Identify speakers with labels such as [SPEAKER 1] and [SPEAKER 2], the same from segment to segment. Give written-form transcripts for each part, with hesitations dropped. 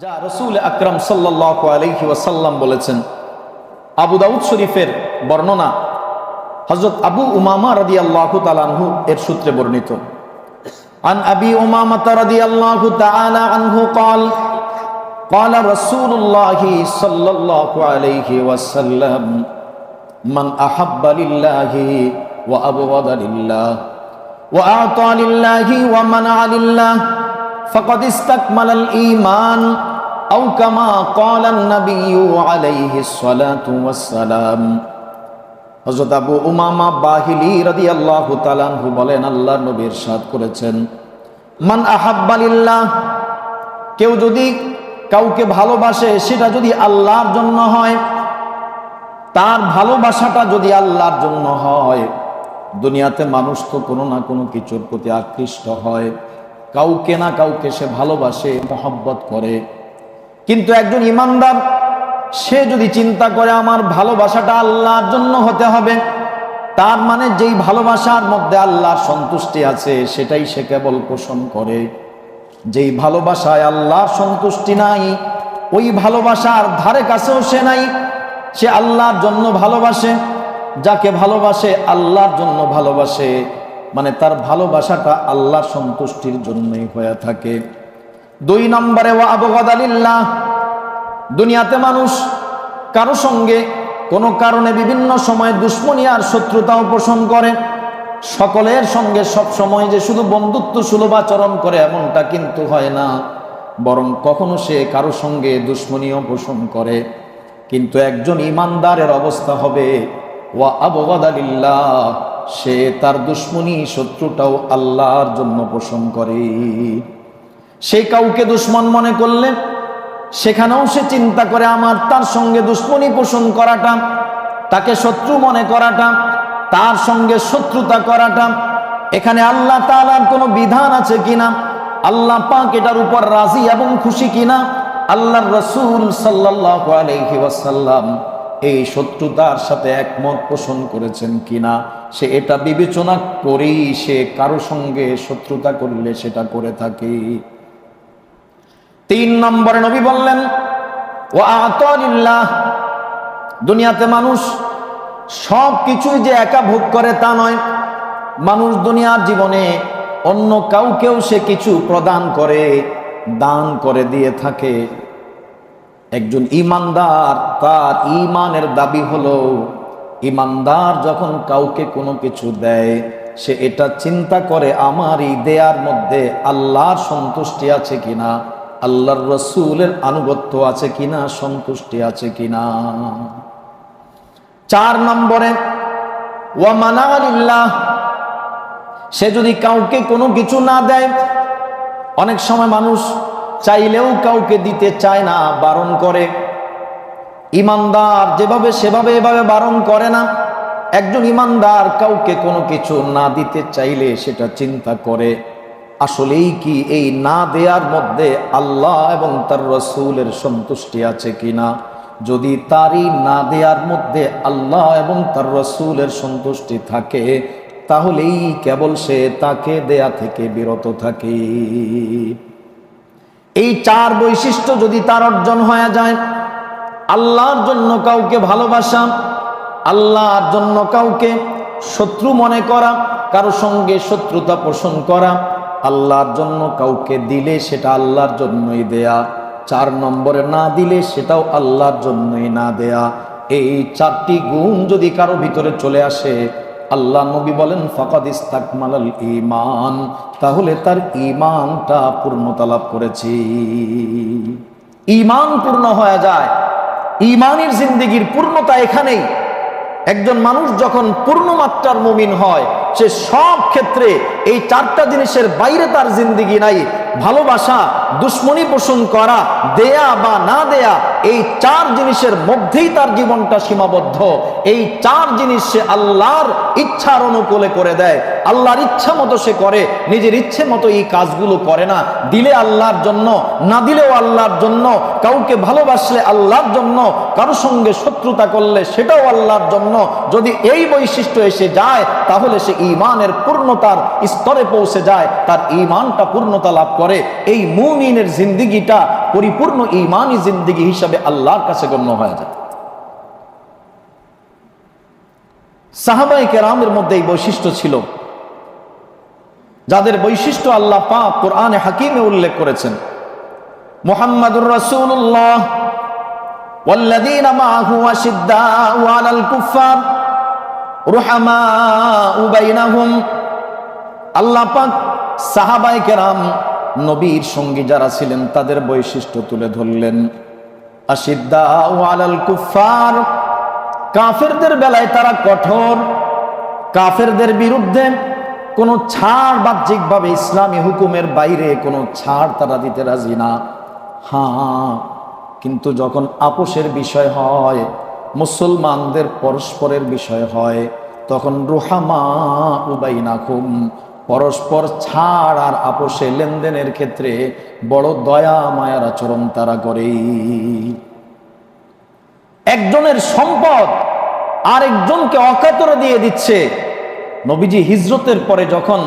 [SPEAKER 1] যা রাসূল আকরাম সাল্লাল্লাহু আলাইহি ওয়াসাল্লাম বলেছেন। আবু দাউদ শরীফের বর্ণনা, হযরত আবু উমামা রাদিয়াল্লাহু তাআলা আনহু এর সূত্রে বর্ণিত। আন আবি উমামা রাদিয়াল্লাহু তাআলা আনহু قال قال رسول الله صلى الله عليه وسلم من أحب لله وأبغض لله وأعطى لله ومنع لله فقد استكمل الإيمان أو كما قال النبي عليه الصلاة والسلام। হযরত আবু উমামা বাহিলি রাদিয়াল্লাহু তাআলা আনহু বলেন, আল্লাহর নবী ইরশাদ করেছেন, মান আহাব্বা লিল্লাহ, কেউ যদি কাউকে ভালোবাসে সেটা যদি আল্লাহর জন্য হয়, তার ভালোবাসাটা যদি আল্লাহর জন্য হয়। দুনিয়াতে মানুষ তো কোনো না কোনো কিছুর প্রতি আকৃষ্ট হয়, কাউকে না কাউকে সে ভালোবাসে, মহব্বত করে। কিন্তু একজন ইমানদার সে যদি চিন্তা করে আমার ভালোবাসাটা আল্লাহর জন্য হতে হবে, তার মানে যেই ভালোবাসার মধ্যে আল্লাহর সন্তুষ্টি আছে সেটাই সে কেবল পোষণ করে। যেই ভালোবাসায় আল্লাহর সন্তুষ্টি নাই, ওই ভালোবাসার ধারে কাছেও সে নাই। সে আল্লাহর জন্য ভালোবাসে, যাকে ভালোবাসে আল্লাহর জন্য ভালোবাসে, মানে তার ভালোবাসাটা আল্লাহর সন্তুষ্টির জন্যই হয়ে থাকে। 2 নম্বরে ওয়া আবগাদা লিল্লাহ, দুনিয়াতে মানুষ কারো সঙ্গে কোনো কারণে বিভিন্ন সময় দুশ্মনী আর শত্রুতাও পোষণ করে। সকলের সঙ্গে সব সময় যে শুধু বন্ধুত্ব সুলভ আচরণ করে এমনটা কিন্তু হয় না, বরং কখনো সে কারো সঙ্গে দুশ্মনীও পোষণ করে। কিন্তু একজন ইমানদারের অবস্থা হবে ওয়া আবগাদা লিল্লাহ, সে তার দুশ্মনী শত্রুটাও আল্লাহর জন্য পোষণ করে। সে কাউকে দুশ্মন মনে করলে সেখানেও সে চিন্তা করে আমার তার সঙ্গে দুশ্মনী পোষণ করাটা, তাকে শত্রু মনে করাটা, তার সঙ্গে শত্রুতা করাটা, এখানে আল্লাহ তাআলার কোনো বিধান আছে কিনা, আল্লাহ পাক এটার উপর রাজি এবং খুশি কিনা, আল্লাহর রাসূল সাল্লাল্লাহু আলাইহি ওয়াসাল্লাম এই শত্রুতার সাথে একমত পোষণ করেছেন কিনা, সে এটা বিবেচনা করেই সে কারো সঙ্গে শত্রুতা করলে সেটা করে থাকে। 3 নম্বরে নবী বললেন ওয়া আতা লিল্লাহ, দুনিয়াতে মানুষ সব কিছুই যে একা ভোগ করে তা নয়। মানুষ দুনিয়ার জীবনে অন্য কাউকেও সে কিছু প্রদান করে, দান করে দিয়ে থাকে। একজন ইমানদার, তার ইমানের দাবি হলো ইমানদার যখন কাউকে কোনো কিছু দেয় সে এটা চিন্তা করে আমার এই দেয়ার মধ্যে আল্লাহর সন্তুষ্টি আছে কিনা, আল্লাহর রাসূলের আনুগত্য আছে কিনা, সন্তুষ্টি আছে কিনা। 4 নম্বরে ওয়া মানা লিল্লাহ, সে যদি কাউকে কোনো কিছু না দেয়, অনেক সময় মানুষ চাইলেও কাউকে দিতে চায় না, বারণ করে। ইমানদার যেভাবে সেভাবে এভাবে বারণ করে না। একজন ইমানদার কাউকে কোনো কিছু না দিতে চাইলে সেটা চিন্তা করে আসলেই কি এই না দেয়ার মধ্যে আল্লাহ এবং তার রাসূলের সন্তুষ্টি আছে কিনা। যদি তারই না দেয়ার মধ্যে আল্লাহ এবং তার রাসূলের সন্তুষ্টি থাকে তাহলেই কেবল সে তাকে দেয়া থেকে বিরত থাকে। এই 4 বৈশিষ্ট্য যদি তার অর্জন হয়ে যায়, আল্লাহর জন্য কাউকে ভালোবাসা, আল্লাহর জন্য কাউকে শত্রু মনে করা, কারো সঙ্গে শত্রুতা পোষণ করা, আল্লাহর জন্য কাউকে দিলে সেটা আল্লাহর জন্যই দেয়া, 4 নম্বরে না দিলে সেটাও আল্লাহর জন্যই না দেয়া। এই 4টি গুণ যদি কারো ভিতরে চলে আসে, আল্লাহ নবী বলেন ফাকাদ ইস্তাকমালাল ঈমান, তাহলে তার ঈমানটা পূর্ণতা লাভ করেছে। ঈমান পূর্ণ হয়ে যায়। ঈমানের জিন্দেগির পূর্ণতা এখানেই। একজন মানুষ যখন পূর্ণ মাত্রার মুমিন হয়, সে সব ক্ষেত্রে এই 4টা জিনিসের বাইরে তার জিন্দেগি নাই। ভালোবাসা, দুশ্মনী পোষণ করা, দেয়া বা না দেয়া, এই 4 জিনিসের মধ্যেই তার জীবনটা সীমাবদ্ধ। এই 4 জিনিস সে আল্লাহর ইচ্ছার অনুকূলে করে দেয়, আল্লাহর ইচ্ছা মতো সে করে, নিজের ইচ্ছে মতো এই কাজগুলো করে না। দিলে আল্লাহর জন্য, না দিলেও আল্লাহর জন্য, কাউকে ভালোবাসলে আল্লাহর জন্য, কারো সঙ্গে শত্রুতা করলে সেটাও আল্লাহর জন্য। যদি এই বৈশিষ্ট্য এসে যায় তাহলে সে ঈমানের পূর্ণতার স্তরে পৌঁছে যায়, তার ঈমানটা পূর্ণতা লাভ করে। এই মুমিনের জিন্দেগিটা পরিপূর্ণ ঈমানি জিন্দেগি হিসাবে আল্লাহর কাছে গণ্য হয়ে যায়। সাহাবায়ে কেরামের মধ্যে এই বৈশিষ্ট্য ছিল, যাদের বৈশিষ্ট্য আল্লাহ পাক কোরআনে হাকিমে উল্লেখ করেছেন। মুহাম্মাদুর রাসূলুল্লাহ ওয়াল্লাযীনা মাআহু আশিদ্দাউ আলাল কুফফার রুহামাউ বাইনাহুম। আল্লাহ পাক সাহাবায়ে কেরাম নবীর সঙ্গী যারা ছিলেন তাদের বৈশিষ্ট্য তুলে ধরলেন। আশিদ্দাউ আলাল কুফফার, কাফেরদের বেলায় তারা কঠোর, কাফেরদের বিরুদ্ধে কোনো ছাড় বাহ্যিকভাবে ইসলামী হুকুমের বাইরে কোনো ছাড় তারা দিতে রাজি না। হ্যাঁ, কিন্তু যখন আপোষের বিষয় হয়, মুসলমানদের পরস্পরের বিষয় হয়, তখন রুহামাউ বাইনাকুম, পরস্পর ছাড় আর আপোষে লেনদেনের ক্ষেত্রে বড় দয়া মায়ার আচরণ তারা করে। একজনের সম্পদ আরেকজনকে অকাতরে দিয়ে দিচ্ছে। নবীজি হিজরতের পরে যখন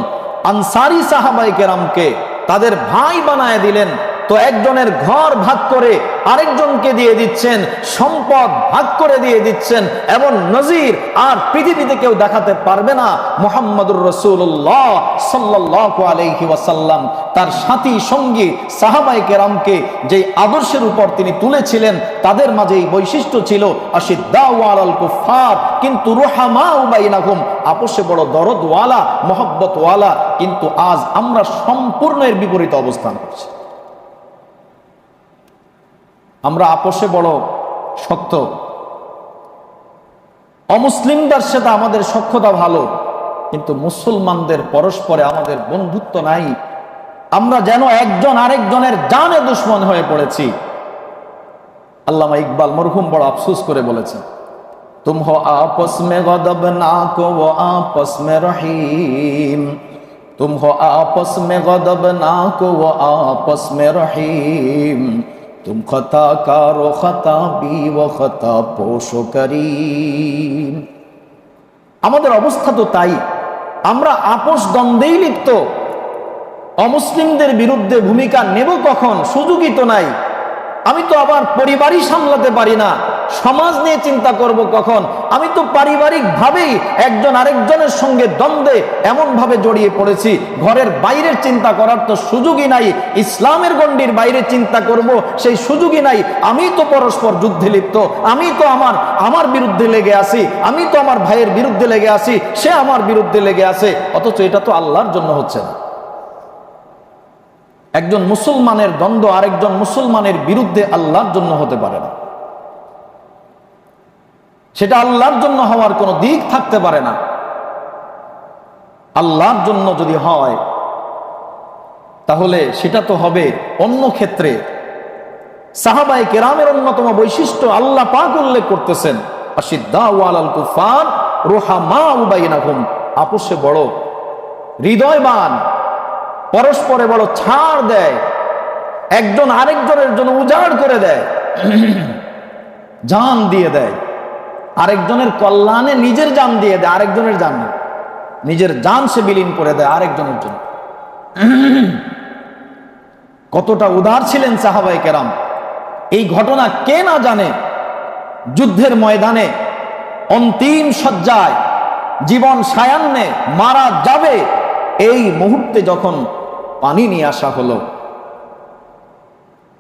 [SPEAKER 1] আনসারি সাহাবায়ে কেরামকে তাদের ভাই বানায় দিলেন, তো একজনের ঘর ভাগ করে আরেকজনকে দিয়ে দিচ্ছেন, সম্পদ ভাগ করে দিয়ে দিচ্ছেন, এমন নজির আর পৃথিবীতে কেউ দেখাতে পারবে না। মুহাম্মদুর রাসূলুল্লাহ সাল্লাল্লাহু আলাইহি ওয়াসাল্লাম তার সাথী সঙ্গী সাহাবায়ে কেরামকে যে আদর্শের উপর তিনি তুলেছিলেন, তাদের মাঝে এই বৈশিষ্ট্য ছিল আশিদ্দাউ আলাল কুফফার কিন্তু রুহামাউ বাইনাহুম, আপোষে বড় দরদওয়ালা, মহব্বতওয়ালা। কিন্তু আজ আমরা সম্পূর্ণ এর বিপরীত অবস্থান করছি। আমরা আপোষে বড় শক্ত, অমুসলিমদের সাথে আমাদের সখ্যতা ভালো, কিন্তু মুসলমানদের পরস্পরে আমাদের বন্ধুত্ব নাই। আমরা যেন একজন আরেকজনের জানে দুশ্মন হয়ে পড়েছি। আল্লামা ইকবাল মরহুম বড় আফসোস করে বলেছেন, তুম হো আপস মে গদবনাক ও আপস মে রহিম, তুম হো আপস মে গদবনাক ও আপস মে রহিম, তুম খতা কারো খতা বি ও খতা পোষো করিম। আমাদের অবস্থা তো তাই, আমরা আপোষ দ্বন্দ্বেই লিপ্ত। অমুসলিমদের বিরুদ্ধে ভূমিকা নেব কখন, সুযোগই তো নাই। আমি তো আবার পরিবারই সামলাতে পারি না, সমাজ নিয়ে চিন্তা করব কখন। আমি তো পারিবারিক ভাবেই একজন আরেকজনের সঙ্গে দ্বন্দ্বে এমন ভাবে জড়িয়ে পড়েছি, ঘরের বাইরের চিন্তা করার তো সুযোগই নাই। ইসলামের গণ্ডির বাইরে চিন্তা করব সেই সুযোগই নাই। আমি তো পরস্পর যুদ্ধে লিপ্ত, আমি তো আমার বিরুদ্ধে লেগে আছি, আমি তো আমার ভাইয়ের বিরুদ্ধে লেগে আছি, সে আমার বিরুদ্ধে লেগে আছে, অথচ এটা তো আল্লাহর জন্য হচ্ছে না। একজন মুসলমানের দ্বন্দ্ব আরেকজন মুসলমানের বিরুদ্ধে আল্লাহর জন্য হতে পারে না। সেটা আল্লাহর জন্য হওয়ার কোনো দিক থাকতে পারে না। আল্লাহর জন্য যদি হয় তাহলে সেটা তো হবে অন্য ক্ষেত্রে। সাহাবায়ে কেরামের অন্যতম বৈশিষ্ট্য আল্লাহ পাক উল্লেখ করতেছেন, আশিদ্দাউ আলাল কুফফার রুহামাউ বাইনাহুম, আপোষে বড় হৃদয়বান, পরস্পরে বড় ছাড় দেয়, একজন আরেকজনের জন্য উজাড় করে দেয়, জান দিয়ে দেয়, আরেকজনের কল্যাণে নিজের জান দিয়ে দেয়, আরেকজনের জান না, নিজের জান সে বিলীন করে দেয় আরেকজনের জন্য। কতটা উদার ছিলেন সাহাবায়ে কেরাম, এই ঘটনা কে না জানে। যুদ্ধের ময়দানে অন্তিম শয্যায় জীবন সায়ান্নে মারা যাবে, এই মুহূর্তে যখন পানি নিয়ে আসা হলো,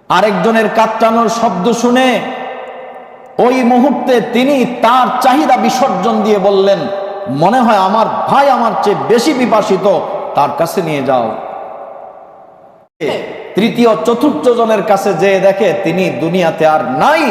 [SPEAKER 1] আরেকজনের কাতরানোর শব্দ শুনে ওই মুহূর্তে তিনি তার চাহিদা বিসর্জন দিয়ে বললেন, মনে হয় আমার ভাই আমার চেয়ে বেশি পিপাসিত, তার কাছে নিয়ে যাও। তৃতীয় চতুর্থ জনের কাছে যেয়ে দেখে তিনি দুনিয়াতে আর নাই।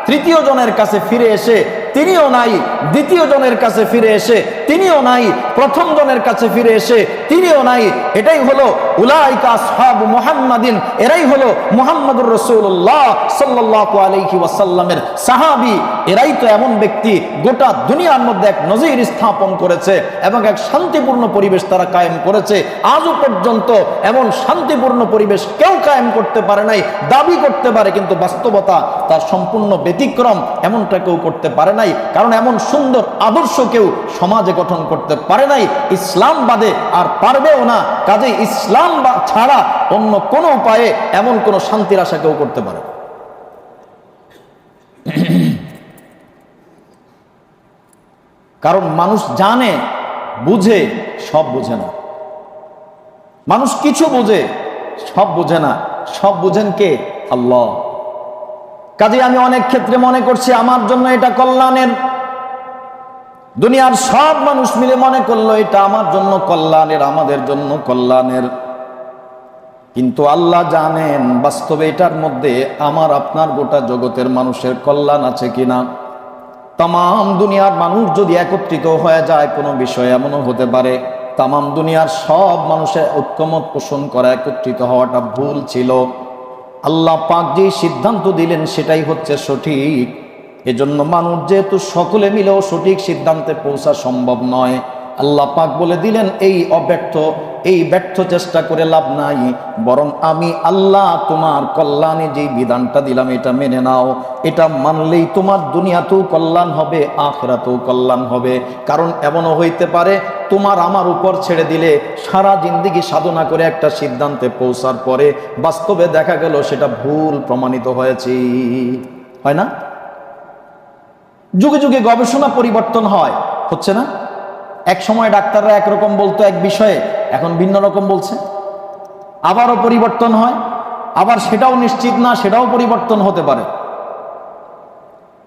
[SPEAKER 1] তৃতীয় জনের কাছে ফিরে এসে তিনিও নাই, দ্বিতীয় জনের কাছে ফিরে এসে তিনিও নাই, প্রথম জনের কাছে ফিরে এসে তিনিও নাই। এটাই হলো উলাইকা আসহাবু মুহাম্মাদিন, এরাই হলো মুহাম্মদুর রাসূলুল্লাহ সাল্লাল্লাহু আলাইহি ওয়াসাল্লামের সাহাবী। এরাই তো এমন ব্যক্তি গোটা দুনিয়ার মধ্যে এক নজির স্থাপন করেছে এবং এক শান্তিপূর্ণ পরিবেশ তারা কায়েম করেছে। আজও পর্যন্ত এমন শান্তিপূর্ণ পরিবেশ কেউ কায়েম করতে পারে নাই। দাবি করতে পারে কিন্তু বাস্তবতা তার সম্পূর্ণ ব্যতিক্রম, এমনটা কেউ করতে পারে নাই। কারণ এমন সুন্দর আদর্শ কেউ সমাজে গঠন করতে পারে নাই, ইসলাম বাদে আর পারবেও না। কাজে ইসলাম ছাড়া অন্য কোনো উপায়ে এমন কোনো শান্তির আশা কেউ করতে পারে না। কারণ মানুষ জানে, বুঝে, সব বুঝে না। মানুষ কিছু বোঝে, সব বোঝে না। সব বুঝেন কে? আল্লাহ। কাজে আমি অনেক ক্ষেত্রে মনে করছি আমার জন্য এটা কল্যাণের, দুনিয়ার সব মানুষ মিলে মনে করলো এটা আমার জন্য কল্যাণের, আমাদের জন্য কল্যাণের। কিন্তু আল্লাহ জানেন বাস্তবে এটার মধ্যে আমার আপনার গোটা জগতের মানুষের কল্যাণ আছে কিনা। তাম দুনিয়ার মানুষ যদি একত্রিত হয়ে যায় কোনো বিষয়, এমনও হতে পারে তাম দুনিয়ার সব মানুষের ঐক্যমত পোষণ করা, একত্রিত হওয়াটা ভুল ছিল। আল্লাহ পাক যে সিদ্ধান্ত দিলেন সেটাই হচ্ছে সঠিক। এজন্য মানুষ যেহেতু সকলে মিলেও সঠিক সিদ্ধান্তে পৌঁছা সম্ভব নয়, আল্লাহ পাক বলে দিলেন এই ব্যর্থ চেষ্টা করে লাভ নাই, বরং আমি আল্লাহ তোমার কল্যাণে যেই বিধানটা দিলাম এটা মেনে নাও। এটা মানলেই তোমার দুনিয়াতেও কল্যাণ হবে, আখিরাতেও কল্যাণ হবে। কারণ এমনও হইতে পারে তোমার আমার উপর ছেড়ে দিলে সারা জিন্দেগি সাধনা করে একটা সিদ্ধান্তে পৌঁছার পরে বাস্তবে দেখা গেল সেটা ভুল প্রমাণিত হয়েছে, হয় না? যুগে যুগে গবেষণা পরিবর্তন হচ্ছে না? এক সময় ডাক্তাররা একরকম বলতো এক বিষয়ে, এখন ভিন্ন রকম বলছে। আবারও পরিবর্তন হয়, আবার সেটাও নিশ্চিত না, সেটাও পরিবর্তন হতে পারে।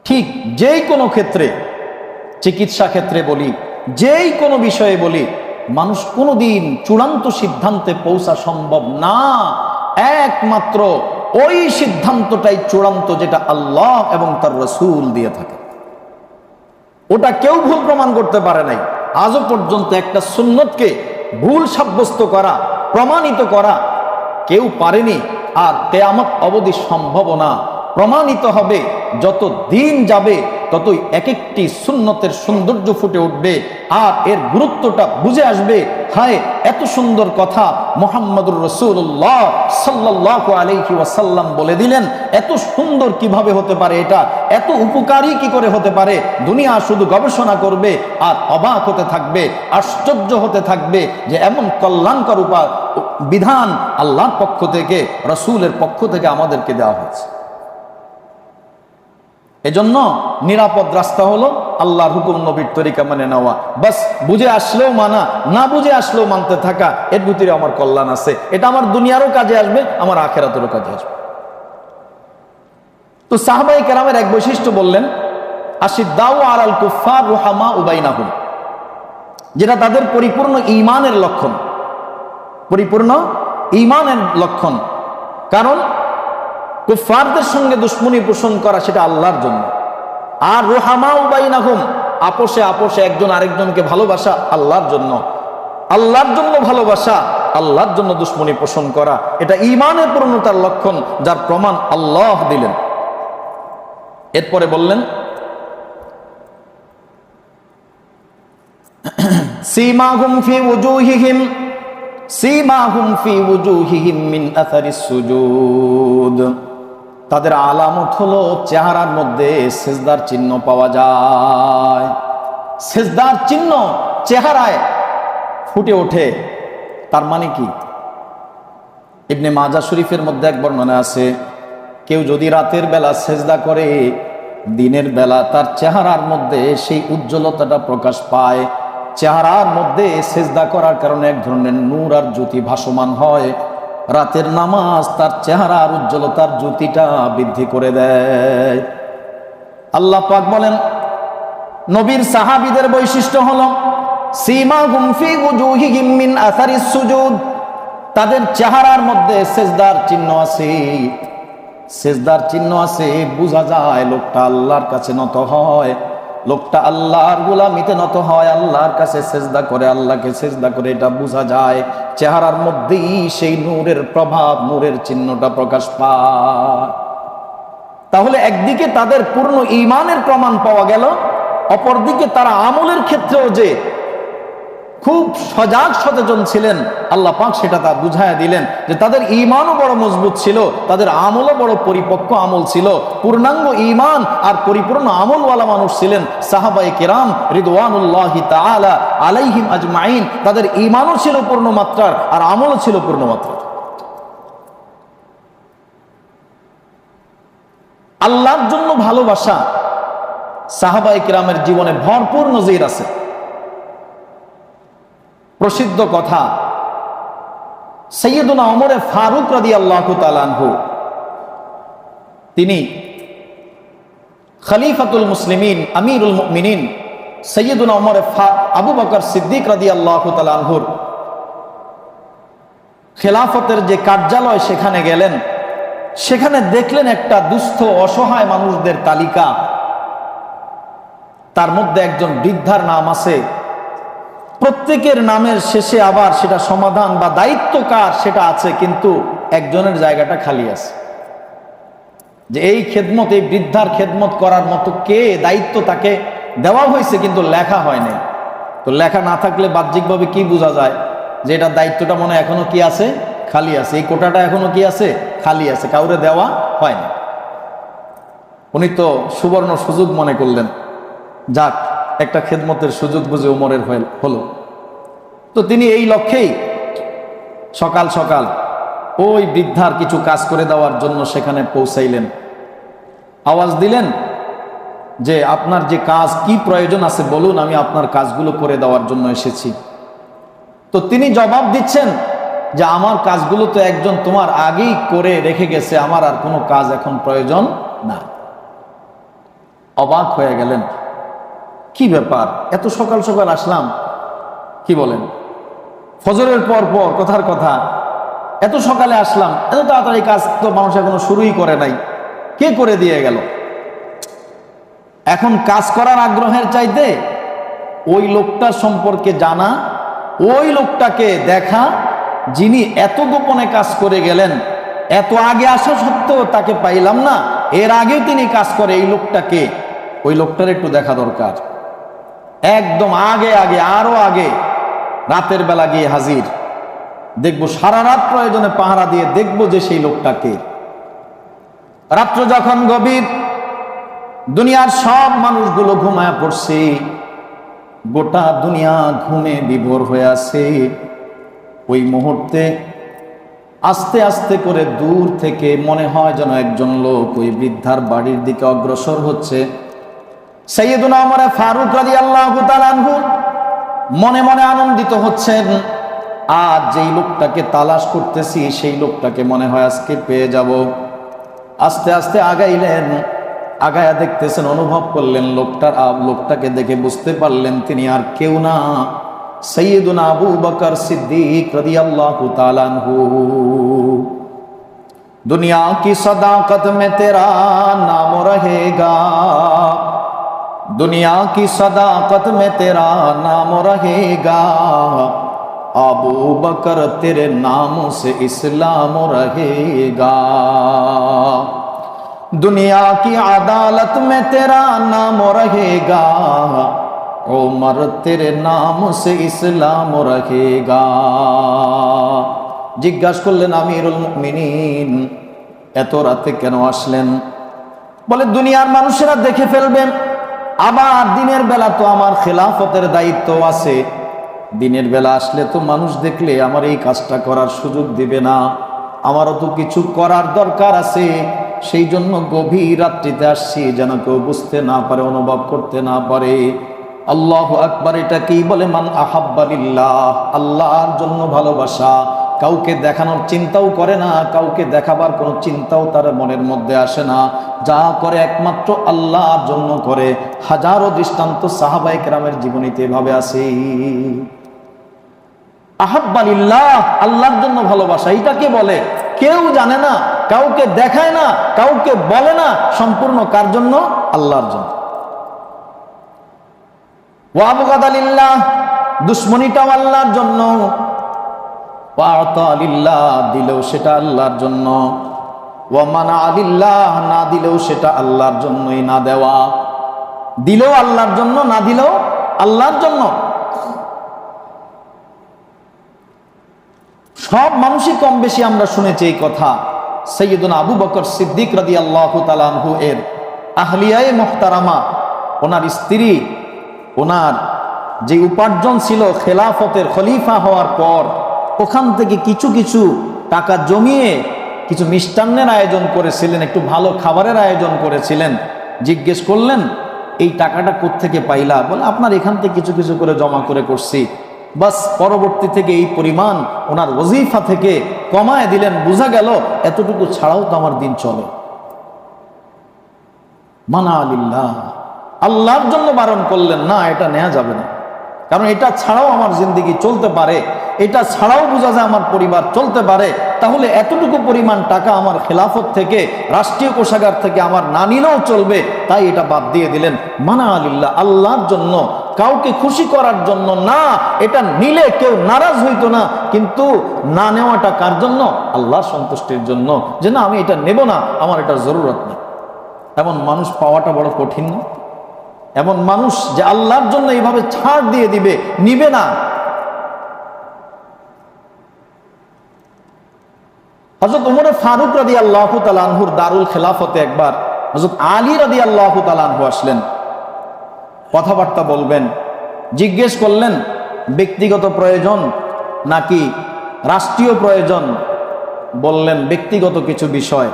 [SPEAKER 1] ঠিক যেই কোনো ক্ষেত্রে, চিকিৎসা ক্ষেত্রে বলি, যেই কোনো বিষয়ে বলি, মানুষ কোনোদিন চূড়ান্ত সিদ্ধান্তে পৌঁছা সম্ভব না। একমাত্র ওই সিদ্ধান্তটাই চূড়ান্ত যেটা আল্লাহ এবং তার রাসূল দিয়ে থাকে। ওটা কেউ ভুল প্রমাণ করতে পারে নাই। আজও পর্যন্ত একটা সুন্নতকে ভুল সাব্যস্ত করা, প্রমাণিত করা কেউ পারেনি, আর কিয়ামত অবধি সম্ভাবনা প্রমাণিত হবে। যত দিন যাবে ততই এক একটি সুন্নতের সৌন্দর্য ফুটে উঠবে, আর এর গুরুত্বটা বুঝে আসবে। হায়, এত সুন্দর কথা মুহাম্মদুর রাসূলুল্লাহ সাল্লাল্লাহু আলাইহি ওয়াসাল্লাম বলে দিলেন, এত সুন্দর কিভাবে হতে পারে, এটা এত উপকারী কি করে হতে পারে। দুনিয়া শুধু গবেষণা করবে আর অবাক হতে থাকবে, আশ্চর্য হতে থাকবে যে এমন কল্যাণকর বিধান আল্লাহর পক্ষ থেকে, রাসূলের পক্ষ থেকে আমাদেরকে দেওয়া হয়েছে। এজন্য নিরাপদ রাস্তা হলো আল্লাহর হুকুম, নবীর তরিকা মানে নেওয়া। বাস বুঝে আসলেও মানা, না বুঝে আসলেও মানতে থাকা, এর ভিতরে আমার কল্যাণ আছে। এটা আমার দুনিয়ারও কাজে আসবে, আমার আখিরাতেরও কাজে আসবে। তো সাহাবায়ে কেরামের এক বৈশিষ্ট্য বললেন, আশিদ্দাউ আলাল কুফার রুহামাউ বাইনাহুম, যেটা তাদের পরিপূর্ণ ঈমানের লক্ষণ, পরিপূর্ণ ঈমানের লক্ষণ। কারণ কুফফারদের সঙ্গে দুশমনী পোষণ করা সেটা আল্লাহর জন্য, আর রুহামাউ বাইনাহুম, আপোষে আপোষে একজন আরেকজনকে ভালোবাসা আল্লাহর জন্য। আল্লাহর জন্য ভালোবাসা, আল্লাহর জন্য দুশমনী পোষণ করা, এটা ঈমানের পূর্ণতার লক্ষণ, যার প্রমাণ আল্লাহ দিলেন। এরপরে বললেন, সীমাহুম ফি ওজুহিহিম সীমাহুম ফি ওজুহিহিম মিন আসারিস সুজুদ, তাদের আলামত হলো চেহারার মধ্যে সিজদার চিহ্ন পাওয়া যায়। সিজদার চিহ্ন চেহারায় ফুটে ওঠে। তার মানে কি? ইবনে মাজাহ শরীফের মধ্যে এক বর্ণনা আছে, কেউ যদি রাতের বেলা সিজদা করে, দিনের বেলা তার চেহারার মধ্যে সেই উজ্জ্বলতাটা প্রকাশ পায়। চেহারার মধ্যে সিজদা করার কারণে এক ধরনের নূর আর জ্যোতি ভাসমান হয়। রাতের নামাজ তার চেহারার উজ্জ্বলতার জ্যোতিটা বৃদ্ধি করে দেয়। আল্লাহ পাক বলেন, নবীর সাহাবীদের বৈশিষ্ট্য হলো সীমাহুম ফি ওজুহিহিম মিন আসারিস সুজুদ, তাদের চেহারার মধ্যে সিজদার চিহ্ন আছে। সিজদার চিহ্ন আছে, বোঝা যায় লোকটা আল্লাহর কাছে নত হয়, লোকটা আল্লাহর গোলামিতে নত হয়, আল্লাহর কাছে সিজদা করে, আল্লাহকে সিজদা করে, এটা বোঝা যায়। চেহারার মধ্যেই সেই নূরের প্রভাব, নূরের চিহ্নটা প্রকাশ পায়। তাহলে একদিকে তাদের পূর্ণ ঈমানের প্রমাণ পাওয়া গেল, অপরদিকে তারা আমলের ক্ষেত্রেও যে খুব সজাগ সচেতন ছিলেন। আল্লাহ পাক সেটা তা বুঝায়া দিলেন যে তাদের ঈমানও বড় মজবুত ছিল, তাদের আমলও বড় পরিপক্ক আমল ছিল, পূর্ণাঙ্গ ঈমান আর পরিপূর্ণ আমলওয়ালা মানুষ ছিলেন সাহাবায়ে কেরাম রিদওয়ানুল্লাহি তাআলা আলাইহিম আজমাইন। তাদের ঈমানও ছিল পূর্ণ মাত্রার আর আমলও ছিল পূর্ণ মাত্রার। আল্লাহর জন্য ভালোবাসা সাহাবায়ে কেরামের জীবনে ভরপুর নজির আছে। প্রসিদ্ধ কথা, সাইয়্যিদুনা ওমর ফারুক রাদিয়াল্লাহু তাআলা আনহু, তিনি খলিফাতুল মুসলিমিন আমিরুল মুমিনিন সাইয়্যিদুনা ওমর আবু বকর সিদ্দিক রাদিয়াল্লাহু তাআলা আনহুর খেলাফতের যে কার্যালয় সেখানে গেলেন। সেখানে দেখলেন একটা দুস্থ অসহায় মানুষদের তালিকা, তার মধ্যে একজন বৃদ্ধার নাম আছে। প্রত্যেকের নামের শেষে আবার সেটা সমাধান বা দায়িত্ব কার সেটা আছে, কিন্তু একজনের জায়গাটা খালি আছে, যে এই খেদমত, এই বৃদ্ধার খেদমত করার মতো কে, দায়িত্ব তাকে দেওয়া হয়েছে কিন্তু লেখা হয়নি। তো লেখা না থাকলে বাহ্যিকভাবে কি বোঝা যায় যে এটা দায়িত্বটা মনে এখনো কি আছে, খালি আছে, এই কোটাটা এখনো কি আছে, খালি আছে, কাউরে দেওয়া হয়নি। উনি তো সুবর্ণ সুযোগ মনে করলেন, যাক একটা খেদমতের সুযোগ বুঝে ওমরের হলো। তো তিনি এই লক্ষ্যেই সকাল সকাল ওই বৃদ্ধার কিছু কাজ করে দেওয়ার জন্য সেখানে পৌঁছাইলেন। আওয়াজ দিলেন যে আপনার যে কাজ, কি প্রয়োজন আছে বলুন, আমি আপনার কাজগুলো করে দেওয়ার জন্য এসেছি। তো তিনি জবাব দিচ্ছেন যে আমার কাজগুলো তো একজন তোমার আগেই করে রেখে গেছে, আমার আর কোনো কাজ এখন প্রয়োজন না। অবাক হয়ে গেলেন, কি ব্যাপার, এত সকাল সকাল আসলাম, কি বলেন, ফজরের পর পর কথার কথা, এত সকালে আসলাম, এত তাড়াতাড়ি কাজ তো মানুষ এখনো শুরুই করে নাই, কে করে দিয়ে গেল? এখন কাজ করার আগ্রহের চাইতে ওই লোকটা সম্পর্কে জানা, ওই লোকটাকে দেখা, যিনি এত গোপনে কাজ করে গেলেন, এত আগে আসা সত্ত্বেও তাকে পাইলাম না, এর আগে তিনি কাজ করে, এই লোকটাকে, ওই লোকটার একটু দেখা দরকার। একদম আগে আগে, আরো আগে রাতের বেলা গিয়ে হাজির, দেখবো সারা রাত প্রয়োজনে পাহারা দিয়ে দেখবো যে সেই লোকটাকে। রাত্র যখন গভীর, দুনিয়ার সব মানুষগুলো ঘুমায় পড়ছে, গোটা দুনিয়া ঘুমে বিভোর হয়ে আছে, ওই মুহূর্তে আস্তে আস্তে করে দূর থেকে মনে হয় যেন একজন লোক ওই বৃদ্ধার বাড়ির দিকে অগ্রসর হচ্ছে। সাইয়্যিদুনা ওমর ফারুক রাদিয়াল্লাহু তাআলা আনহু মনে মনে আনন্দিত হচ্ছেন, আজ যেই লোকটাকে তালাশ করতেছি সেই লোকটাকে মনে হয় আজকে পেয়ে যাব। আস্তে আস্তে আগাইলেন, আগায়া দেখতেছেন, অনুভব করলেন লোকটাকে দেখে বুঝতে পারলেন তিনি আর কেউ না, সাইয়্যিদুনা আবু বকর সিদ্দিক রাদিয়াল্লাহু তাআলা আনহু। দুনিয়া কি সদাকত মে তেরা নাম রহেগা, दुनिया की सदाकत में तेरा नाम रहेगा, अबू बकर तेरे नाम से इस्लाम रहेगा, दुनिया की अदालत में तेरा नाम रहेगा, उमर तेरे नाम से इस्लाम रहेगा। জিজ্ঞাসা করলেন আমিরুল মুমিনিন, এত রাতে কেন আসলেন? বলে দুনিয়ার মানুষেরা দেখে ফেলবেন, আবার দিনের বেলা তো আমার খেলাফতের দায়িত্ব আছে, দিনের বেলা আসলে তো মানুষ দেখলে আমার এই কাজটা করার সুযোগ দিবে না, আমারও তো কিছু করার দরকার আছে, সেই জন্য গভীর রাত্রিতে আসছি যেন কেউ বুঝতে না পারে, অনুভব করতে না পারে। আল্লাহু আকবার, এটা কি বলে মান আহাব্বা লিল্লাহ, আল্লাহর জন্য ভালোবাসা। কাউকে দেখানোর চিন্তাও করে না, কাউকে দেখাবার কোনো চিন্তাও তার মনের মধ্যে আসে না, যা করে একমাত্র আল্লাহর জন্য করে। হাজারো দৃষ্টান্ত সাহাবায়ে কেরামের জীবনীতে এভাবে আছে। আহাব্বা লিল্লাহ, আল্লাহর জন্য ভালোবাসা, এটাকে বলে। কেউ জানে না, কাউকে দেখায় না, কাউকে বলে না, সম্পূর্ণ কার জন্য? আল্লাহর জন্য। ওয়া আবগাদা লিল্লাহ, দুশমনিটাও আল্লাহর জন্য। ওয়া আতা লিল্লাহ, দিলেও সেটা আল্লাহর জন্য। ওয়া মানা লিল্লাহ, না দিলেও সেটা আল্লাহর জন্যই, না দেওয়া, দিলেও আল্লাহর জন্য, না দিলেও আল্লাহর জন্য। সব মানুষই কম বেশি আমরা শুনেছি এই কথা। সৈয়দুনা আবু বকর সিদ্দিক রাদিয়াল্লাহু তাআলা আনহু এর আহলিয়ায়ে মুহতারামা, ওনার স্ত্রী, ওনার যে উপার্জন ছিল খেলাফতের খলিফা হওয়ার পর, ওখান থেকে কিছু কিছু টাকা জমিয়ে কিছু মিষ্টান্নের আয়োজন করেছিলেন, একটু ভালো খাবারের আয়োজন করেছিলেন। জিজ্ঞেস করলেন, এই টাকাটা কোত্থেকে পাইলা? বলে, আপনার এখান থেকে কিছু কিছু করে জমা করে করছি। বাস পরবর্তী থেকে এই পরিমাণ ওনার ওজিফা থেকে কমায় দিলেন। বোঝা গেল এতটুকু ছাড়াও তো আমার দিন চলে। মানা আলিল্লাহ, আল্লাহর জন্য বারণ করলেন, না এটা নেওয়া যাবে না, কারণ এটা ছাড়াও আমার জিন্দেগি চলতে পারে, এটা ছাড়াও বোঝা যায় আমার পরিবার চলতে পারে। তাহলে এতটুকু পরিমাণ টাকা আমার খেলাফত থেকে, রাষ্ট্রীয় কোষাগার থেকে আমার না নিলেও চলবে, তাই এটা বাদ দিয়ে দিলেন। মানা আলিল্লাহ, আল্লাহর জন্য, কাউকে খুশি করার জন্য না। এটা নিলে কেউ নারাজ হইতো না, কিন্তু না নেওয়াটা কার জন্য? আল্লাহর সন্তুষ্টির জন্য, যে না আমি এটা নেব না, আমার এটা জরুরত নেই। এমন মানুষ পাওয়াটা বড় কঠিন না? এমন মানুষ যে আল্লাহর জন্য এইভাবে ছাড় দিয়ে দিবে, নিবে না। হযরত উমর ফারুক রাদিয়াল্লাহু তাআলা আনহুর দারুল খেলাফতে একবার হযরত আলী রাদিয়াল্লাহু তাআলা আনহু আসলেন, কথাবার্তা বলবেন। জিজ্ঞেস করলেন, ব্যক্তিগত প্রয়োজন নাকি রাষ্ট্রীয় প্রয়োজন? বললেন ব্যক্তিগত কিছু বিষয়।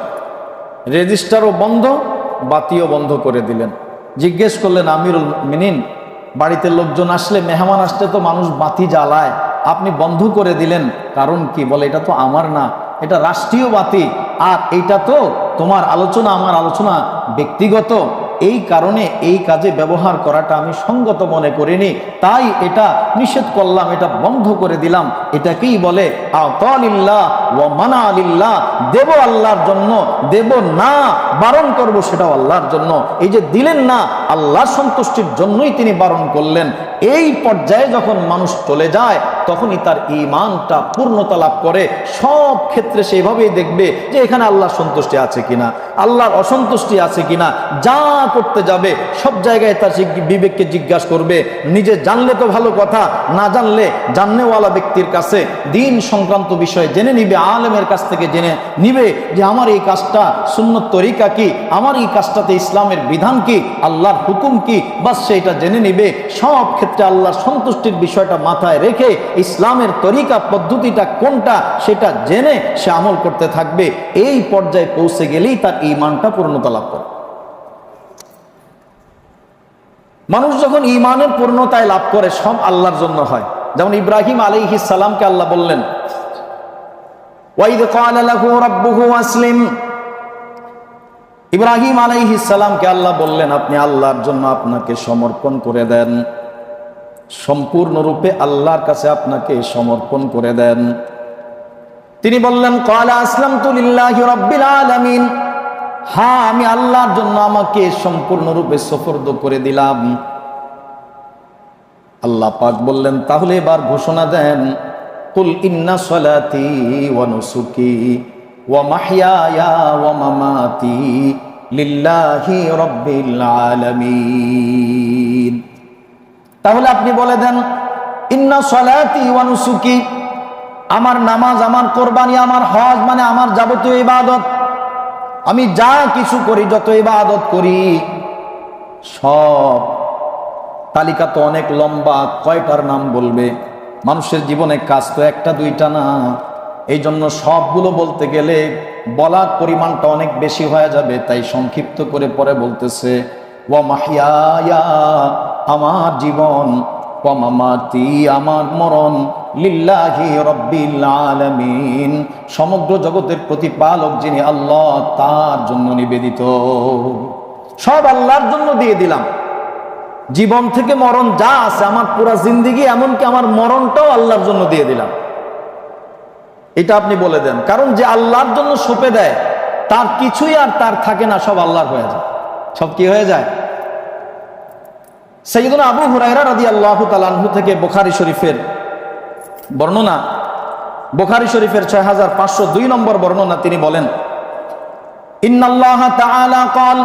[SPEAKER 1] রেজিস্টারও বন্ধ, বাতিও বন্ধ করে দিলেন। জিজ্ঞেস করলেন, আমিরুল মুমিনিন, বাড়িতে লোকজন আসলে, মেহমান আসলে তো মানুষ বাতি জ্বালায়, আপনি বন্ধ করে দিলেন, কারণ কি? বলে, এটা তো আমার না, এটা রাষ্ট্রীয় বাতি, আর এইটা তো তোমার আলোচনা, আমার আলোচনা ব্যক্তিগত, এই কারণে এই কাজে ব্যবহার করাটা আমি সঙ্গত মনে করিনি, তাই এটা নিষেধ করলাম, এটা বন্ধ করে দিলাম। এটাকেই বলে আতালিল্লাহ ওয়া মানা আলিল্লাহ, দেব আল্লাহর জন্য, দেব না, বারণ করব সেটাও আল্লাহর জন্য। এই যে দিলেন না, আল্লাহর সন্তুষ্টির জন্যই তিনি বারণ করলেন। এই পর্যায়ে যখন মানুষ চলে যায়, তখনই তার ঈমানটা পূর্ণতা লাভ করে। সব ক্ষেত্রে সেভাবেই দেখবে যে এখানে আল্লাহর সন্তুষ্টি আছে কিনা, আল্লাহর অসন্তুষ্টি আছে কিনা। যা করতে যাবে সব জায়গায় তার বিবেককে জিজ্ঞাসা করবে। নিজে জানলে তো ভালো কথা, না জানলে জাননেওয়ালা ব্যক্তির কাছে দিন সংক্রান্ত বিষয়ে জেনে নিবে, আলেমের কাছ থেকে জেনে নিবে যে আমার এই কাজটা সুন্নত তরিকা কি, আমার এই কাজটাতে ইসলামের বিধান কি, আল্লাহর হুকুম কি, বাস সেটা জেনে নিবে। সব ক্ষেত্রে আল্লাহর সন্তুষ্টির বিষয়টা মাথায় রেখে ইসলামের তরিকা পদ্ধতিটা কোনটা সেটা জেনে সে আমল করতে থাকবে। এই পর্যায়ে পৌঁছে গেলেই তার ঈমানটা পূর্ণতা লাভ করে। মানুষ যখন ঈমানের পূর্ণতায় লাভ করে, সব আল্লাহর জন্য হয়। যেমন ইব্রাহিম আলাইহিস সালামকে আল্লাহ বললেন, ওয়াইদ ক্বালা লাহু রাব্বুহু আসলিম, ইব্রাহিম আলাইহিস সালামকে আল্লাহ বললেন, আপনি আল্লাহর জন্য আপনাকে সমর্পণ করে দেন, সম্পূর্ণরূপে আল্লাহর কাছে আপনাকে সমর্পণ করে দেন। তিনি বললেন, ক্বালা আসলামতু লিল্লাহি রাব্বিল আলামিন, হ্যাঁ আমি আল্লাহর জন্য আমাকে সম্পূর্ণরূপে সুপর্দ করে দিলাম। আল্লাহ পাক বললেন, তাহলে এবার ঘোষণা দেন, কুল ইন্না সলাতি ওয়া নুসুকি ওয়া মাহইয়ায়া ওয়া মামাতি লিল্লাহি রাব্বিল আলামিন। তাহলে আপনি বলে দেন, ইন্না সলাতি ওয়া নুসুকি, আমার নামাজ, আমার কোরবানি, আমার হজ, মানে আমার যাবতীয় ইবাদত, আমি যা কিছু করি, যত ইবাদত করি, সব তালিকা তো অনেক লম্বা, কয়টার নাম বলবে? মানুষের জীবনে কাজ তো একটা দুইটা না, এই জন্য সবগুলো বলতে গেলে বলার পরিমাণটা অনেক বেশি হয়ে যাবে, তাই সংক্ষিপ্ত করে পরে বলতেছে, ওয়া মাহইয়ায়া, আমার জীবন, ওয়া মামাতি, আমার মরণ, লিল্লাহি রাব্বিল আলামিন, সমগ্র জগতের প্রতিপালক যিনি আল্লাহ, তার জন্য নিবেদিত। সব আল্লাহর জন্য দিয়ে দিলাম। জীবন থেকে মরণ যা আছে, আমার পুরা জিন্দেগি, এমনকি আমার মরণটাও আল্লাহর জন্য দিয়ে দিলাম। এটা আপনি বলে দেন, কারণ যে আল্লাহর জন্য সঁপে দেয়, তার কিছুই আর তার থাকে না, সব আল্লাহর হয়ে যায়। সব কি হয়ে যায়? সাইয়্যিদুনা আবু হুরায়রা রাদিয়াল্লাহু তাআলা আনহু থেকে বুখারী শরীফের বর্ণনা, বুখারী শরীফের 6502 নম্বর বর্ণনা, তিনি বলেন, ইন্নাল্লাহা তাআলা ক্বাল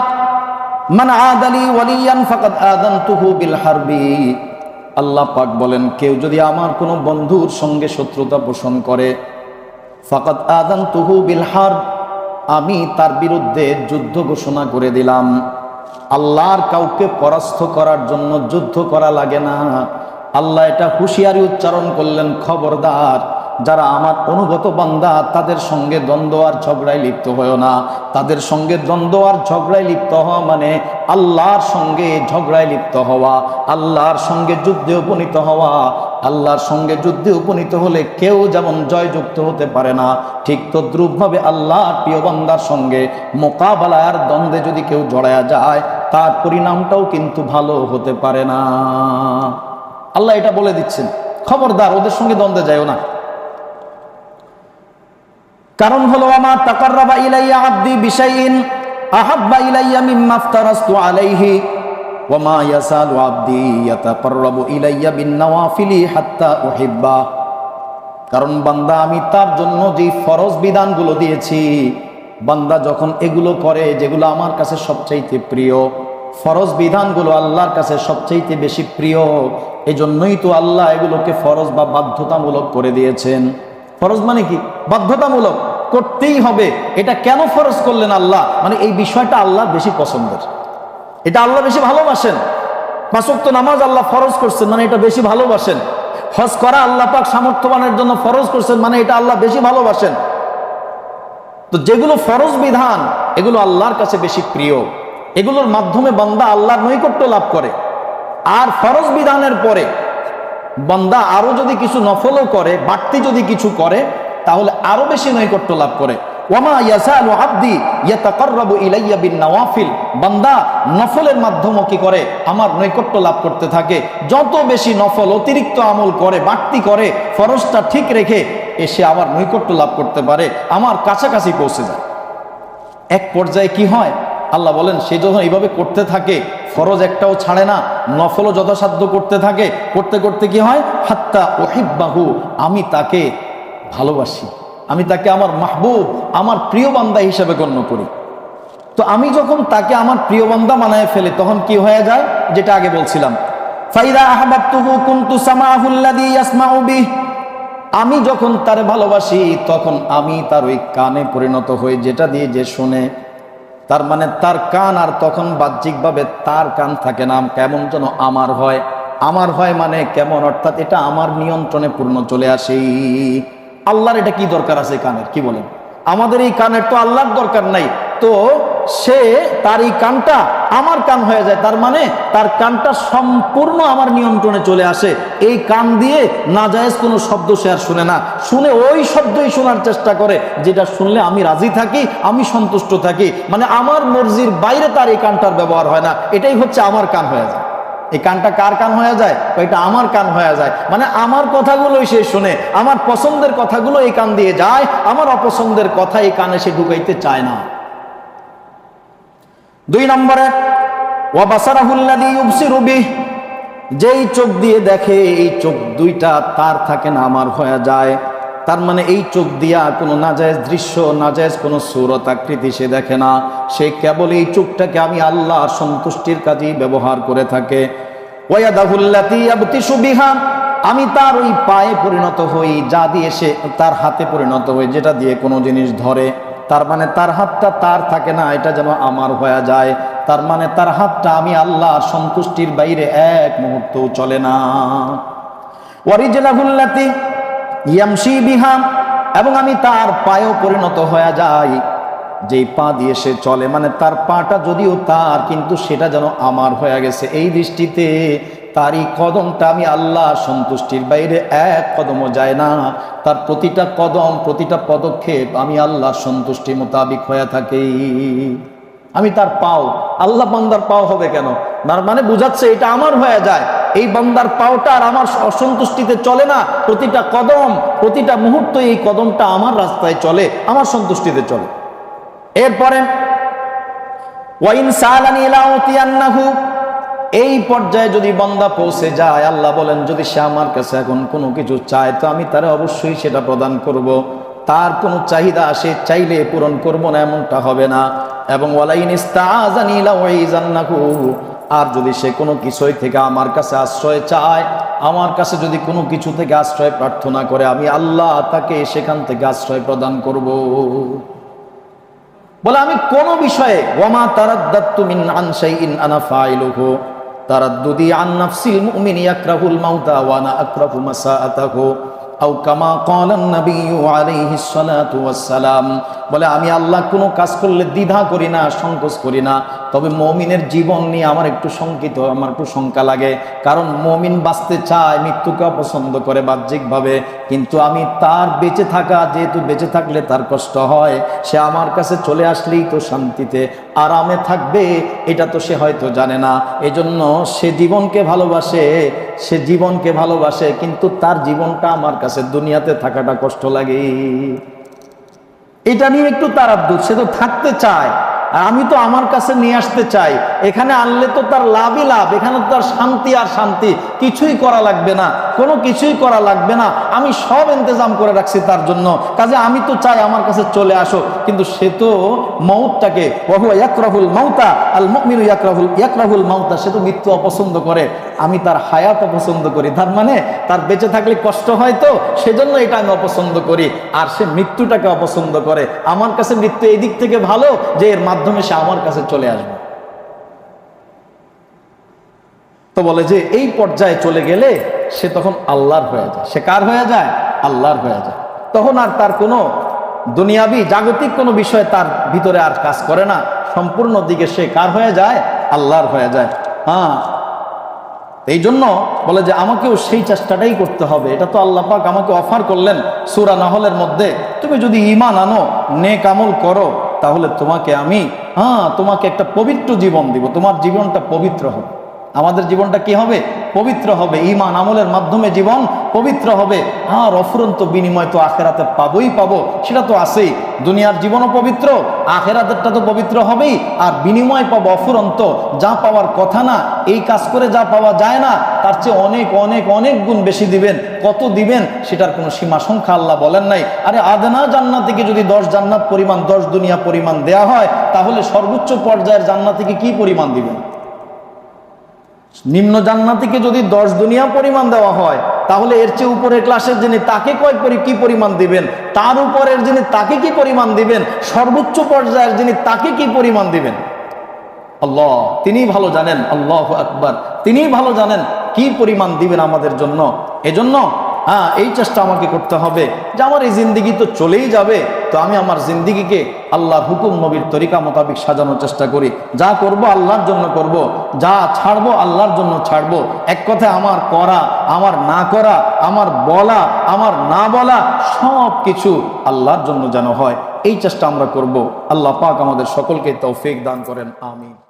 [SPEAKER 1] মান আদালি ওয়ালিয়ান ফাকাদ আযানতুহু বিল হারবি। আল্লাহ পাক বলেন, কেউ যদি আমার কোনো বন্ধুর সঙ্গে শত্রুতা পোষণ করে, ফাকাদ আযানতুহু বিল হারব, আমি তার বিরুদ্ধে যুদ্ধ ঘোষণা করে দিলাম। আল্লাহর কাউকে পরাস্ত করার জন্য যুদ্ধ করা লাগে না। আল্লাহ এটা হুঁশিয়ারি উচ্চারণ করলেন, খবরদার যারা আমার অনুগত বান্দা তাদের সঙ্গে দ্বন্দ্ব আর ঝগড়ায় লিপ্ত হয়েও না। তাদের সঙ্গে দ্বন্দ্ব আর ঝগড়ায় লিপ্ত হওয়া মানে আল্লাহর সঙ্গে ঝগড়ায় লিপ্ত হওয়া, আল্লাহর সঙ্গে যুদ্ধে উপনীত হওয়া। আল্লাহর সঙ্গে যুদ্ধে উপনীত হলে কেউ যেমন জয়যুক্ত হতে পারে না, ঠিক তদ্রূপভাবে আল্লাহর প্রিয় বান্দার সঙ্গে মোকাবেলার দ্বন্দ্বে যদি কেউ জড়ায়া যায় তার পরিণামটাও কিন্তু ভালো হতে পারে না। আল্লাহ এটা বলে দিচ্ছেন, খবরদার ওদের সঙ্গে দ্বন্দ্বে যায়ও না। কারণ হলো, আমা তাকাররাবা ইলাইয়া আবদি বিশাইইন আহাব্বা ইলাইয়া মিম্মা আফতারাস্তু আলাইহি ওয়া মা ইয়াসালু আবদি ইয়াতাকাররাবু ইলাইয়া বিন-নওয়াফিলি হাত্তা উহিব্বা। কারণ বান্দা, আমি তার জন্য যে ফরজ বিধানগুলো দিয়েছি, বান্দা যখন এগুলো করে যেগুলো আমার কাছে সবচাইতে প্রিয়, ফরজ বিধানগুলো আল্লাহর কাছে সবচাইতে বেশি প্রিয়, এজন্যই তো আল্লাহ এগুলোকে ফরজ বা বাধ্যতামূলক করে দিয়েছেন। ফরজ মানে কি? বাধ্যতামূলক, করতেই হবে। এটা কেন ফরজ করলেন আল্লাহ? মানে এই বিষয়টা আল্লাহ বেশি পছন্দের, এটা আল্লাহ বেশি ভালোবাসেন। 5 ওয়াক্ত নামাজ আল্লাহ ফরজ করছেন মানে এটা বেশি ভালোবাসেন। হজ করা আল্লাহ পাক সামর্থ্যবানের জন্য ফরজ করছেন মানে এটা আল্লাহ বেশি ভালোবাসেন। তো যেগুলো ফরজ বিধান এগুলো আল্লাহর কাছে বেশি প্রিয়, এগুলোর মাধ্যমে বান্দা আল্লাহর নৈকট্য লাভ করে। আর ফরজ বিধানের পরে বান্দা আরো যদি কিছু নফলও করে, বাড়তি যদি কিছু করে, তাহলে আরো বেশি নৈকট্য লাভ করে। ওয়ামা ইয়াসালু আবদি ইয়াতাকাররাবু ইলাইয়া বিন-নওয়াফিল, বান্দা নফলের মাধ্যমে কি করে? আমার নৈকট্য লাভ করতে থাকে। যত বেশি নফল অতিরিক্ত আমল করে, বাড়তি করে, ফরজটা ঠিক রেখে এসে আমার নৈকট্য লাভ করতে পারে, আমার কাছাকাছি পৌঁছে যায়। এক পর্যায়ে কি হয়? আল্লাহ বলেন, সে যখন এইভাবে করতে থাকে, ফরজ একটাও ছাড়ে না, নফলও যথাসাধ্য করতে থাকে, করতে করতে কি হয়? হাত্তা উহিব্বাহু, আমি তাকে ভালোবাসি, আমি তাকে আমার মাহবুব, আমার প্রিয় বান্দা হিসেবে গণ্য করি। তো আমি যখন তাকে আমার প্রিয় বান্দা বানায় ফেলি, তখন কি হয়ে যায়? যেটা আগে বলছিলাম, ফাইদা আহবাবতুহু কুনতু সামাহুল্লাযী ইয়াসমাউ বিহি, আমি যখন তারে ভালোবাসি তখন আমি তার ওই কানে পরিণত হই যেটা দিয়ে যে শুনে। তার মানে তার কান আর তখন বাহ্যিকভাবে তার কান থাকে না, কেমন যেন আমার হয়। আমার হয় মানে কেমন? অর্থাৎ এটা আমার নিয়ন্ত্রণে পূর্ণ চলে আসে। আল্লাহর এটা কি দরকার আছে কানের? কি বলেন? আমাদের এই কানের তো আল্লাহর দরকার নাই, তো সে তার এই কানটা আমার কান হয়ে যায়। তার মানে তার কানটা সম্পূর্ণ আমার নিয়ন্ত্রণে চলে আসে। এই কান দিয়ে নাজায়েজ কোনো শব্দ সে আর শুনে না, শুনে ওই শব্দই শোনার চেষ্টা করে যেটা শুনলে আমি রাজি থাকি, আমি সন্তুষ্ট থাকি। মানে আমার মর্জির বাইরে তার এই কানটার ব্যবহার হয় না। এটাই হচ্ছে আমার কান হয়ে যায়। এই কানটা কার কান হয়ে যায়? এটা আমার কান হয়ে যায়। মানে আমার কথাগুলোই সে শুনে, আমার পছন্দের কথাগুলো এই কান দিয়ে যায়, আমার অপছন্দের কথা এই কানে সে ঢুকাইতে চায় না। 2 নম্বরে, ওয়া বাসারাহুল্লাযী ইউবসিরু বিহি, যেই চোখ দিয়ে দেখে, এই চোখ দুইটা তার থাকে না, আমার হয়ে যায়। তার মানে এই চোখ দিয়া কোনো নাজায়েজ দৃশ্য, নাজায়েজ কোনো সূরত আকৃতি সে দেখে না, সে কেবল এই চোখটাকে আমি আল্লাহর সন্তুষ্টির কাজেই ব্যবহার করে থাকে। ওয়া ইয়াদাহুল্লাতী ইয়াবতিশু বিহা, আমি তার ওই পায়ে পরিণত হই যা দিয়ে সে, তার হাতে পরিণত হই যেটা দিয়ে কোনো জিনিস ধরে। তার মানে তার হাতটা তার থাকে না, এটা যেন আমার হয়ে যায়। তার মানে তার হাতটা আমি আল্লাহর সন্তুষ্টির বাইরে এক মুহূর্তও চলে না। ওয়া রিজলাহুল্লাতী ইয়ামশি বিহা, এবং আমি তার পায়েও পরিণত হয়ে যাই যেই পা দিয়ে সে চলে। মানে তার পাটা যদিও তার, কিন্তু সেটা যেন আমার হয়ে গেছে। এই দৃষ্টিতে তারই কদমটা আমি আল্লাহর সন্তুষ্টির বাইরে এক কদমও যায় না। তার প্রতিটা কদম, প্রতিটা পদক্ষেপ আমি আল্লাহর সন্তুষ্টি মোতাবিক হয়ে থাকি। আমি তার পাও, আল্লাহ বান্দার পাও হবে কেন? তার মানে বুঝাচ্ছে এটা আমার হয়ে যায়। এই বান্দার পাওটা আর আমার অসন্তুষ্টিতে চলে না, প্রতিটা কদম, প্রতিটা মুহূর্ত এই কদমটা আমার রাস্তায় চলে, আমার সন্তুষ্টিতে চলে। এরপরে ওয়াইন সালানি লাউতিয়ান্নাহু, এই পর্যায়ে যদি বান্দা পৌঁছে যায়, আল্লাহ বলেন যদি সে আমার কাছে এখন কোনো কিছু চায় তো আমি তারে অবশ্যই সেটা প্রদান করব। তার কোনো চাহিদা সে চাইলে পূরণ করব না এমনটা হবে না। এবং ওয়ালাইন ইস্তাআযানি লাউইযান্নাহু, আর যদি সে কোনো কিছুই থেকে আমার কাছে আশ্রয় চায়, আমার কাছে যদি কোনো কিছু থেকে আশ্রয় প্রার্থনা করে, আমি আল্লাহ তাকে সেখান থেকে আশ্রয় প্রদান করব। বলে আমি কোন বিষয়ে ওয়ামা তারাদ্দাতু মিন আন শাইইন আনা ফাইলুহু তারাদ্দুদি আন নাফসিল মুমিন ইয়াকরাহুল মাউতা ওয়া আনা আকরাহু মাসাআতাহু আও কামা ক্বালান নাবিয়্যু আলাইহিস সালাতু ওয়াস সালাম। বলে আমি আল্লাহ কোনো কাজ করলে দ্বিধা করি না, সংকোচ করি না। তবে মুমিনের জীবন নিয়ে আমার একটু শঙ্কিত, আমার একটু শঙ্কা লাগে। কারণ মুমিন বাঁচতে চায়, মৃত্যুকে অপছন্দ করে বাহ্যিকভাবে, কিন্তু আমি তার বেঁচে থাকা, যেহেতু বেঁচে থাকলে তার কষ্ট হয়, সে আমার কাছে চলে আসলেই তো শান্তিতে আরামে থাকবে, এটা তো সে হয়তো জানে না। এজন্য সে জীবনকে ভালোবাসে, সে জীবনকে ভালোবাসে, কিন্তু তার জীবনটা আমার কাছে দুনিয়াতে থাকাটা কষ্ট লাগে। এটা নিয়ে একটু তারাদ্দুদ, সে তো থাকতে চায় আর আমি তো আমার কাছে নিয়ে আসতে চাই। এখানে আনলে তো তার লাভই লাভ, এখানে তো তার শান্তি আর শান্তি, কিছুই করা লাগবে না, কোনো কিছুই করা লাগবে না, আমি সব ইন্তজাম করে রাখছি তার জন্য। কাজে আমি তো চাই আমার কাছে চলে আসো, কিন্তু সে তো মউতটাকে, ওয়া হুয়া ইয়াকরাহুল মাউতা আল মুমিনু ইয়াকরাহুল মাউতা, সে তো মৃত্যু অপছন্দ করে, আমি তার হায়াত অপছন্দ করি। তার মানে তার বেঁচে থাকলে কষ্ট হয়, তো সেজন্য এটা আমি অপছন্দ করি। আর সে মৃত্যুটাকে অপছন্দ করে। আমার কাছে মৃত্যু এই দিক থেকে ভালো যে এর মাধ্যমে সে আমার কাছে চলে আসবে। তো বলে যে এই পর্যায়ে চলে গেলে সে তখন আল্লাহর হয়ে যায়। সে কার হয়ে যায়? আল্লাহর হয়ে যায়। তখন আর তার কোনো দুনিয়াবি জাগতিক কোনো বিষয় তার ভিতরে আর কাজ করে না, সম্পূর্ণ দিকে সে কার হয়ে যায়? আল্লাহর হয়ে যায়। হ্যাঁ, এই জন্য বলে যে আমাকেও সেই চেষ্টাটাই করতে হবে। এটা তো আল্লাহ পাক আমাকে অফার করলেন সূরা নাহলের মধ্যে, তুমি যদি ঈমান আনো, নেক আমল করো, তাহলে তোমাকে আমি তোমাকে একটা পবিত্র জীবন দিব, তোমার জীবনটা পবিত্র হবে। আমাদের জীবনটা কি হবে? পবিত্র হবে। ঈমান আমলের মাধ্যমে জীবন পবিত্র হবে। আর অফুরন্ত বিনিময় তো আখেরাতে পাবোই পাবো, সেটা তো আছেই। দুনিয়ার জীবনও পবিত্র, আখেরাতেরটা তো পবিত্র হবেই, আর বিনিময় পাবো অফুরন্ত, যা পাওয়ার কথা না, এই কাজ করে যা পাওয়া যায় না, তার চেয়ে অনেক অনেক অনেক গুণ বেশি দিবেন। কত দিবেন সেটার কোনো সীমা সংখ্যা আল্লাহ বলেন নাই। আরে আদনা জান্নাতিকে যদি 10 জান্নাত পরিমাণ, 10 দুনিয়া পরিমাণ দেয়া হয়, তাহলে সর্বোচ্চ পর্যায়ের জান্নাতিকে কি পরিমাণ দিবেন? নিম্ন জান্নাতিকে যদি 10 দুনিয়া পরিমাণ দেওয়া হয়, তাহলে এর চেয়ে উপরের ক্লাসের যিনি, তাকে কি পরিমাণ দিবেন? তার উপরের যিনি, তাকে কি পরিমাণ দিবেন? সর্বোচ্চ পর্যায়ের যিনি, তাকে কি পরিমাণ দিবেন? আল্লাহ তিনিই ভালো জানেন। আল্লাহু আকবার, তিনিই ভালো জানেন কি পরিমাণ দিবেন আমাদের জন্য। এজন্য এই চেষ্টা আমাকে করতে হবে যে আমার এই জিন্দিগি তো চলেই যাবে, তো আমি আমার জিন্দিগিকে আল্লাহর হুকুম নবীর তরিকা মোতাবেক সাজানোর চেষ্টা করি। যা করব আল্লাহর জন্য করব, যা ছাড়বো আল্লাহর জন্য ছাড়বো। এক কথায় আমার করা, আমার না করা, আমার বলা, আমার না বলা, সব কিছু আল্লাহর জন্য যেন হয়, এই চেষ্টা আমরা করব। আল্লাহ পাক আমাদের সকলকে তৌফিক দান করেন, আমিন।